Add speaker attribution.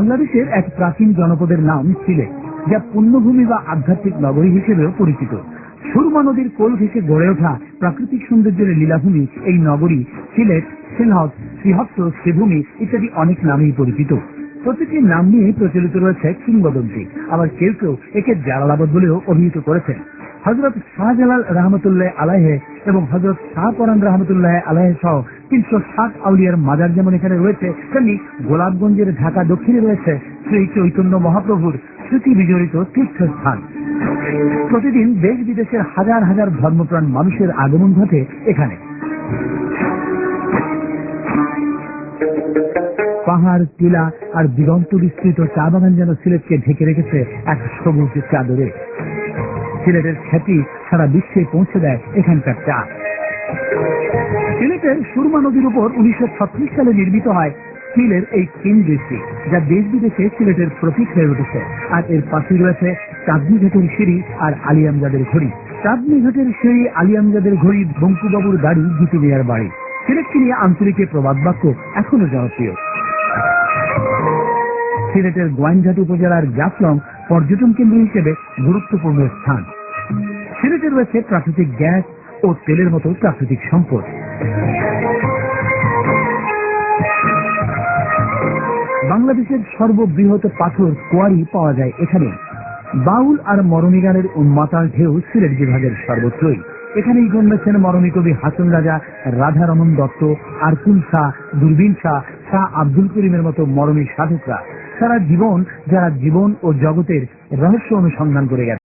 Speaker 1: বাংলাদেশের এক প্রাচীন জনপদের নাম সিলেট, যা পুণ্যভূমি বা আধ্যাত্মিক নগরী হিসেবেও পরিচিত। সুরমা নদীর কোল ঘেঁষে গড়ে ওঠা প্রাকৃতিক সৌন্দর্যের লীলাভূমি এই নগরী সিলেট, সিলহট, শ্রীহট্ট, শ্রীভূমি ইত্যাদি অনেক নামেই পরিচিত। প্রত্যেকটি নাম নিয়ে প্রচলিত রয়েছে কিংবদন্তি, আবার কেউ কেউ একে জালালাবাদ বলেও অভিহিত করেছেন। হযরত শাহজালাল রহমতুল্লাহ আলাইহে এবং হযরত শাহপরান রহমতুল্লাহ আলাইহে সহ ৩৬০ আউলিয়ার মাজার যেমন এখানে রয়েছে, তেমনি গোলাপগঞ্জের ঢাকা দক্ষিণে রয়েছে শ্রী চৈতন্য মহাপ্রভুর স্মৃতি বিজড়িত তীর্থস্থান। প্রতিদিন দেশ বিদেশের হাজার হাজার ধর্মপ্রাণ মানুষের আগমন ঘটে এখানে। পাহাড়, টিলা আর দিগন্ত বিস্তৃত চা বাগান যেন সিলেটকে ঢেকে রেখেছে এক সবুজ চাদরে। সিলেটের খ্যাতি সারা বিশ্বে পৌঁছে দেয় এখানকার চা। সিলেটের সুরমা নদীর উপর ১৯৩৬ সালে নির্মিত হয় স্টিলের এই কিংবৃষ্টি, যা দেশ বিদেশে সিলেটের প্রতীক হয়ে উঠেছে। আর এর পাশে রয়েছে চাঁদনী ঘাটের সিঁড়ি আর আলিয়ামজাদের ঘড়ি। চাঁদনী ঘাটের সিঁড়ি, আলিয়ামজাদের ঘড়ি, বঙ্কুবাবুর গাড়ি, জিতু মিয়ার বাড়ি। সিলেটকে নিয়ে আঞ্চলিকে প্রবাদ বাক্য এখনো জনপ্রিয়। সিলেটের গোয়াইনঘাট উপজেলার জাফলং পর্যটন কেন্দ্র হিসেবে গুরুত্বপূর্ণ স্থান। সিলেটে রয়েছে প্রাকৃতিক গ্যাস ও তেলের মতো প্রাকৃতিক সম্পদ। বাংলাদেশের সর্ববৃহৎ পাথর কোয়ারি পাওয়া যায় এখানে। বাউল আর মরমী গানের উন্মাতাল ঢেউ সিলেট বিভাগের সর্বত্রই। এখানেই জন্মেছেন মরমী কবি হাসন রাজা, রাধারমন দত্ত, আরকুল শাহ, দূরবীন শাহ, শাহ আব্দুল করিমের মতো মরমী সাধকরা। সারা জীবন যারা জীবন ও জগতের রহস্য অনুসন্ধান করে গেছে।